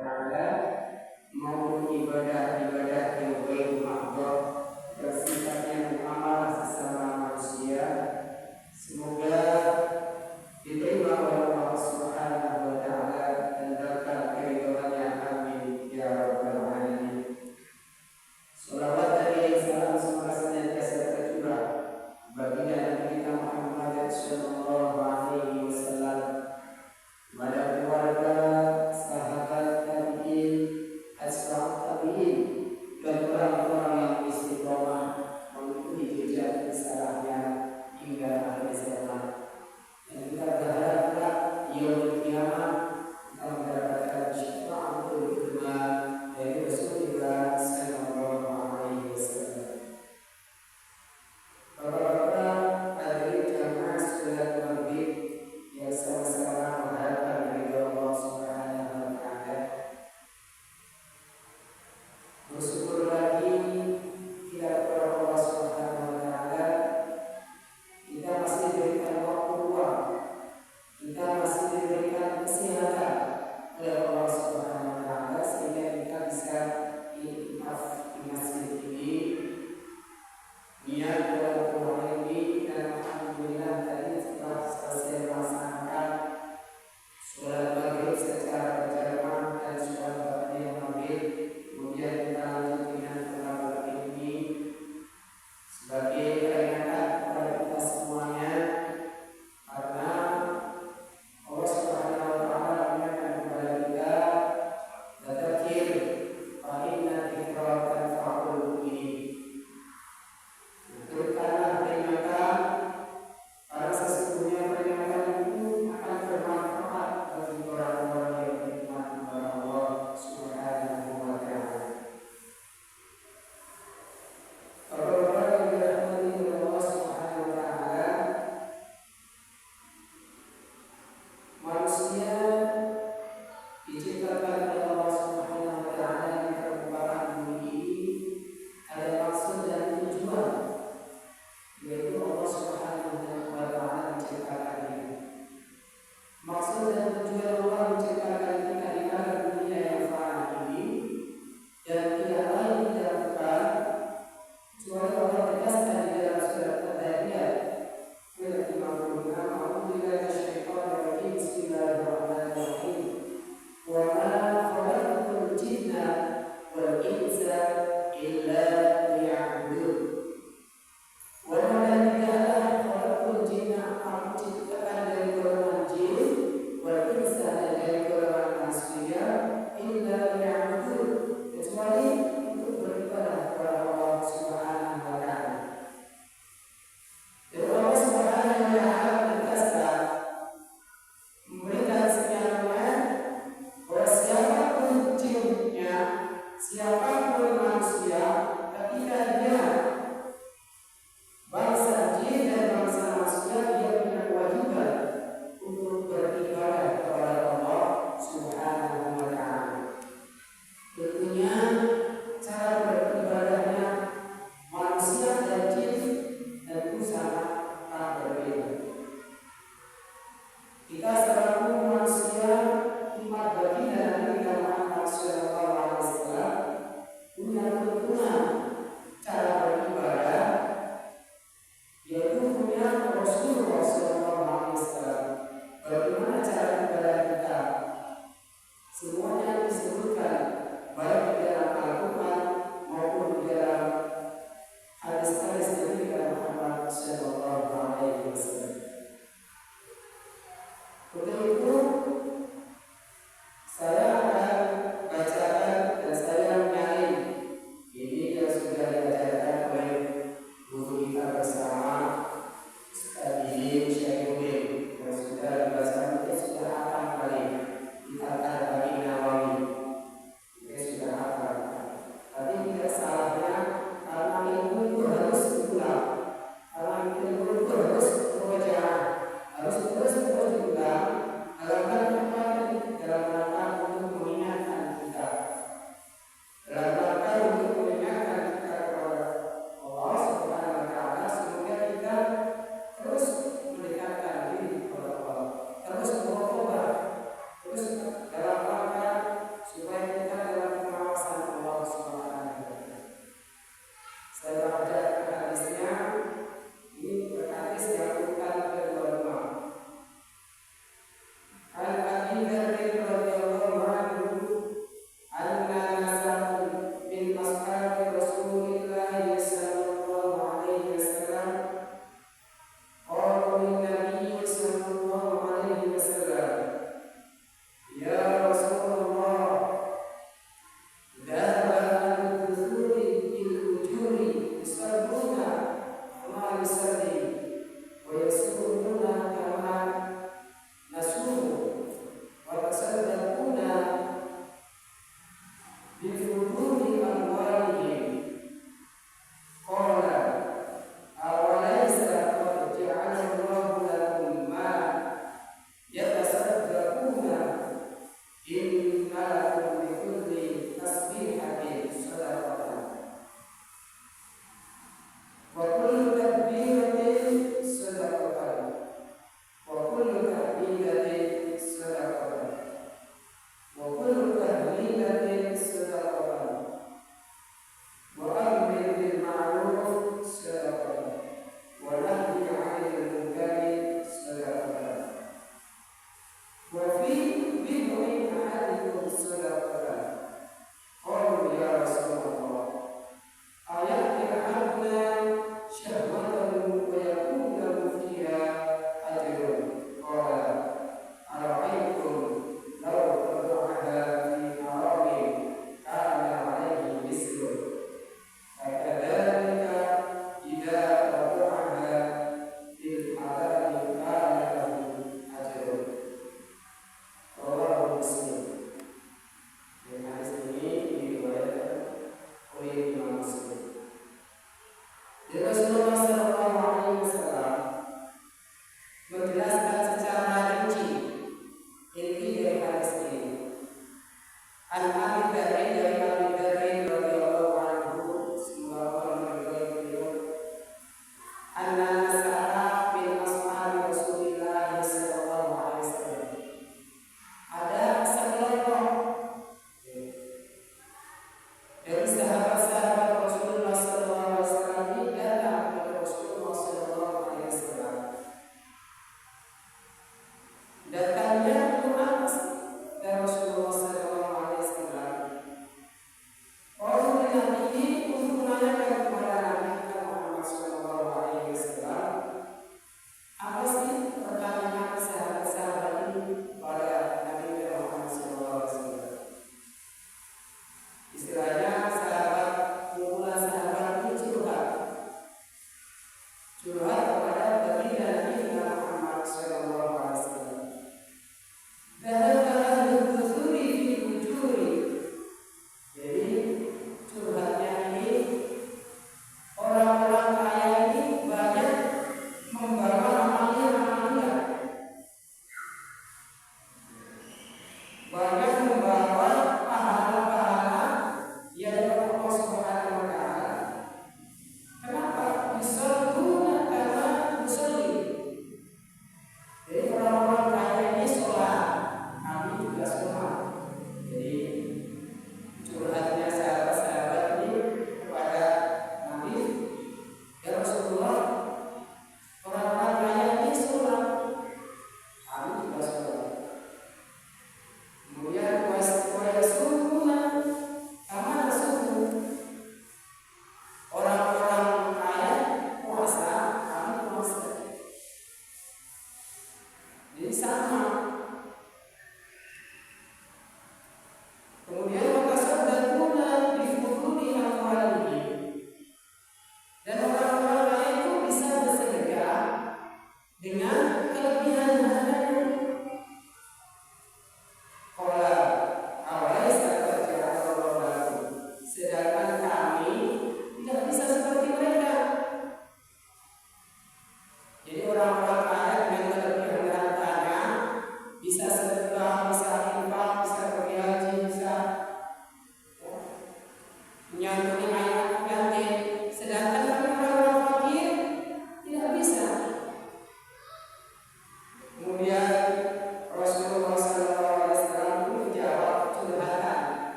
taala maupun ibadah-ibadah yang baik Allah yang sifatnya muamalah sesama manusia, semoga diterima oleh Allah Subhanahu wa taala dan berkah keridhaannya, amin ya rabbal alamin. Shalawat dan salam semoga senantiasa tercurah bagi Nabi kita Muhammad sallallahu alaihi wasallam, pada keluarga, sahabat tabi'in, ashabab tabi'in, dan orang-orang yang istiqomah mengikuti jejak risalahnya hingga akhir zaman. Dan kita berharap yaumul qiyamah kita mendapatkan syafaatul uzma dari Rasulullah sallallahu alaihi wasallam. Bapak-bapak hadirin jamaah salat maghrib yang sama-sama mengharapkan ridha Allah Subhanahu wa taala. Bersyukur lagi kepada Allah Subhanahu wa taala, kita masih diberikan waktu luang, kita masih diberikan kesehatan oleh Allah Subhanahu wa taala sehingga kita bisa iktikaf di masjid ini. Niat dalam Quran ini, dan alhamdulillah tadi setelah selesai melaksanakan sholat maghrib secara berjamaah dan sholat ba'da maghrib, kemudian kita lanjut dengan sholat ini sebagai peringatan kepada kita semuanya, karena Allah Subhanahu wa taala mengingatkan kepada kita, "Dzakir fa inna dzikra tanfa'ul mu'minin." Berikanlah peringatan, karena sesungguhnya peringatan itu akan bermanfaat bagi orang-orang yang beriman kepada Allah Subhanahu wa taala. Bapak-bapak yang dirahmati oleh Allah Subhanahu wa taala, manusia diciptakan oleh Allah Subhanahu wa taala di permukaan bumi ini ada maksud dan tujuan, yaitu Allah Subhanahu wa taala menciptakan kita. Maksud dan tujuan Allah menciptakan kita di alam dunia yang fana ini, dan tidak lain dilakukan kecuali Allah tegaskan di dalam surat Al-Dariyat ayat 56, "A'udzubillahi minasyaitonir rajim. Bismillahirrahmanirrahim. Wa ma khalaqtul jinna wal insa illa liya'budun." Aku ciptakan dari golongan jin wal insa, dan dari golongan manusia, illa liya'budun, kecuali untuk beribadah kepada Allah Subhanahu wa taala. Dan Allah Subhanahu wa taala menegaskan, memberikan sinyalnya bahwa siapapun jinnya, siapapun manusia, ketika dia bangsa jin dan bangsa manusia, dia punya kewajiban untuk beribadah kepada Allah Subhanahu wa taala. Tentunya cara beribadahnya manusia dan jin tentu sangat berbeda. Kita selaku manusia, umat baginda Nabi Muhammad sallallahu alaihi wasallam, punya tuntunan cara beribadah, yaitu punya Rasulullah sallallahu alaihi wasallam. Bagaimana cara ibadah kita? Semuanya disebutkan baik di dalam Al-Quran maupun di dalam hadis-hadis Nabi Muhammad sallallahu alaihi wasallam. Untuk itu saya akan bacakan dan saya menyalin ini yang sudah diajarkan oleh guru kita bersama tadi Syekh Udin, yang sudah dibacakan, sudah 8 kali kita bagi Nawawi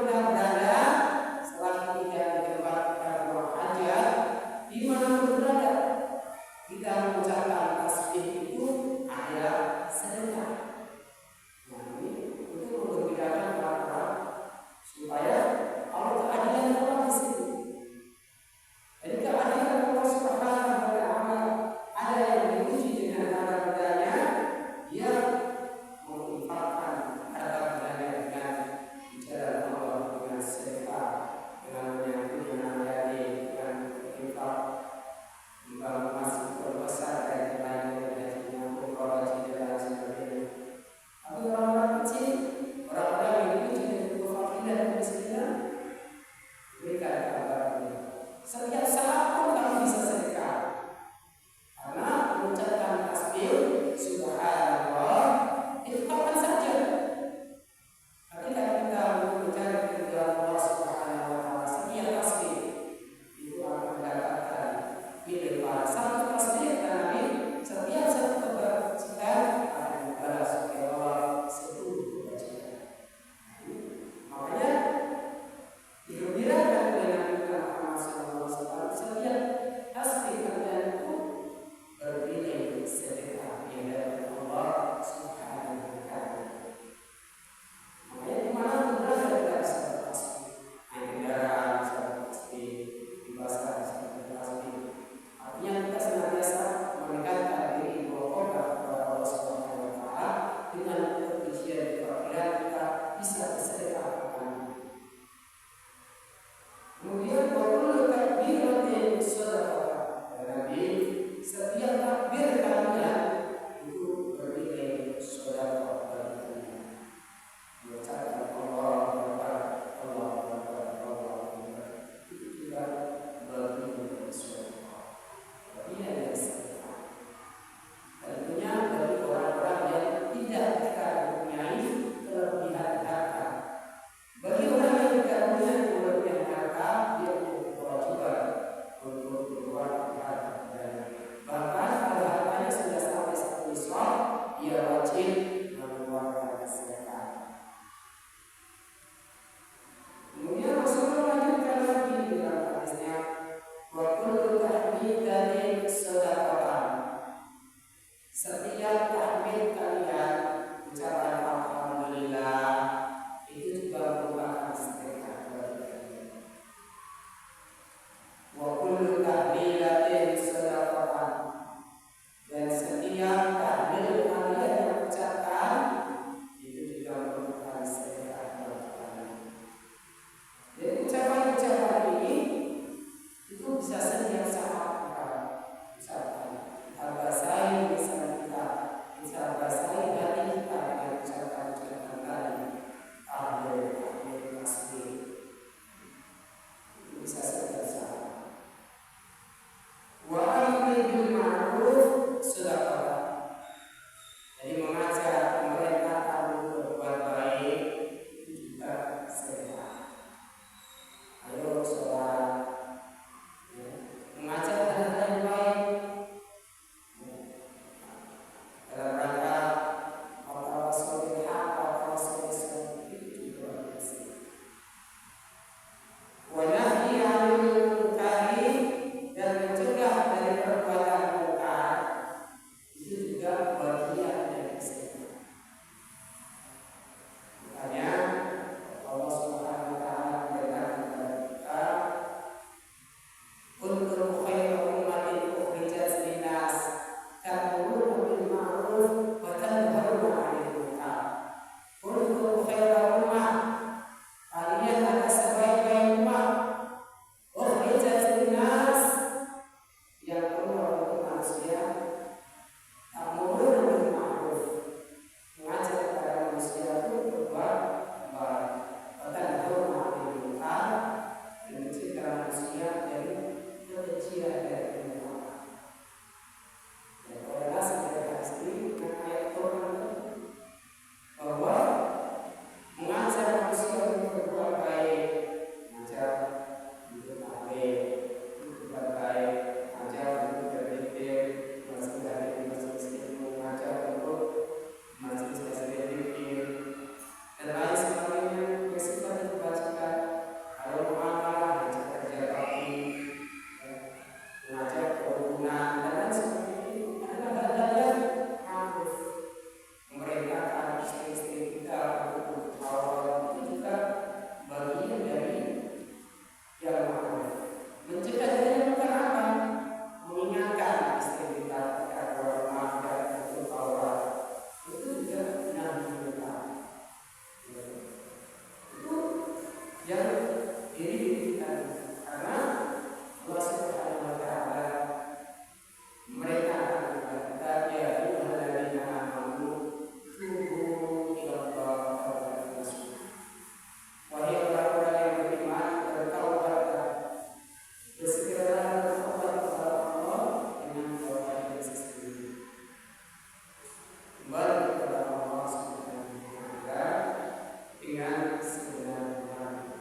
kita berada, selagi tidak di tempat rumah hajat, dimanapun berada, kita mengucapkan tasbih itu adalah sedekah. Nah, ini untuk membedakan orang supaya Allah keadilan Allah di situ. Jadi keadilan Allah Subhanahu wa Ta'ala ada yang diuji dengan harta bendanya, dia menginfakkan harta bendanya dengan jalan Allah dengan yang diri kita, karena Allah Subhanahu wa taala mereka akan berkata ya ayyuhalladzina amanu tubu ilallah tawbatan nasuha. Wahai orang-orang yang beriman, bertaubatlah, bersegeralah bertobat kepada Allah dengan taubat yang sesungguhnya. Kembali kepada Allah Subhanahu wa taala dengan sebenar-benarnya.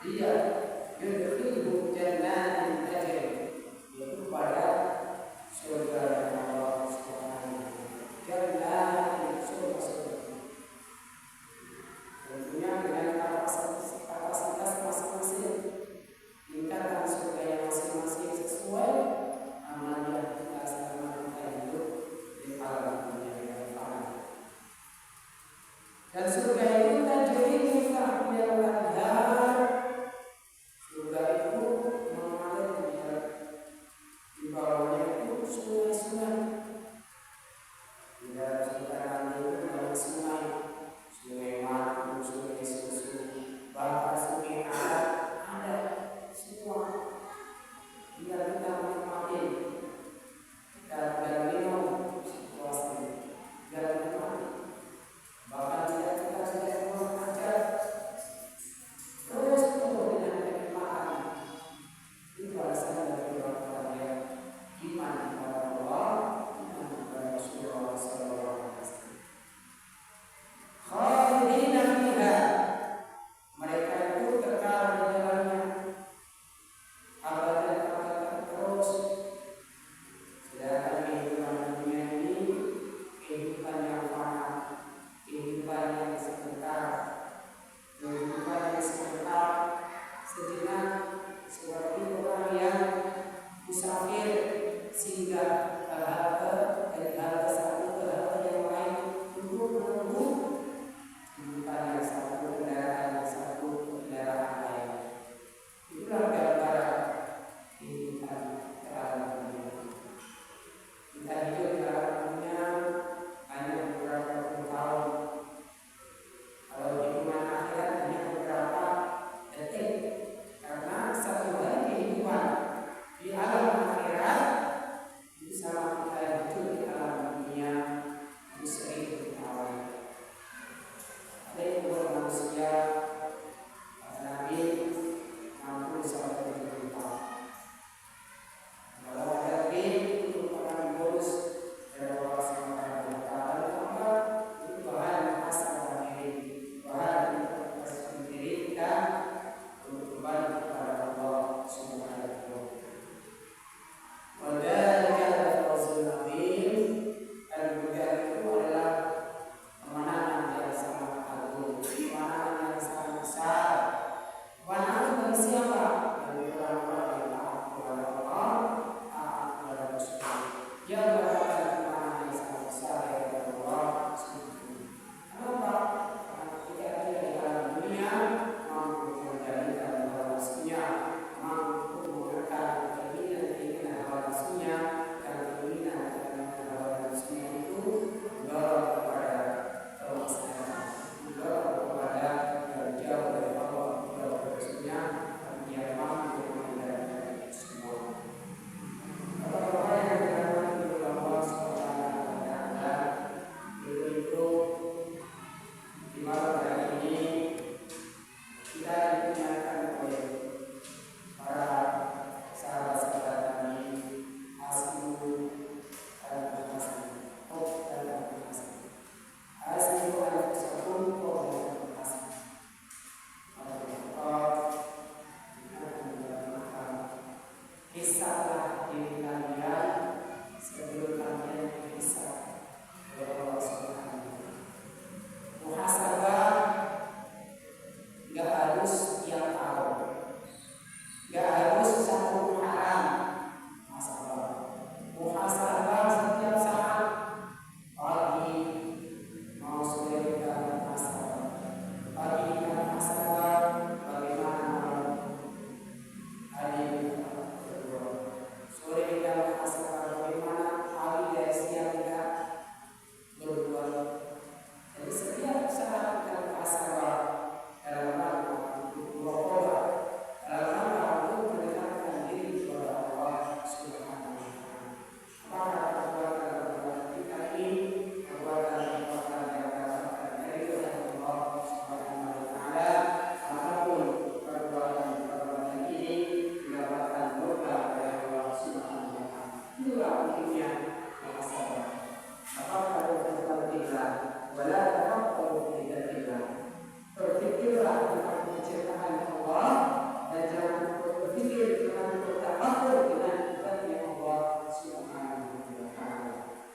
Dia yudkhilhum jannatin tajri, yaitu pada surga Allah Subhanahu wa taala. Jannatin surga-surga. Tentunya dengan kapasitas masing-masing, tingkatan surga yang masing-masing sesuai amal yang kita selama kita hidup di alam dunia yang fana. Dan surga itu tajri min tahtiha al-anhar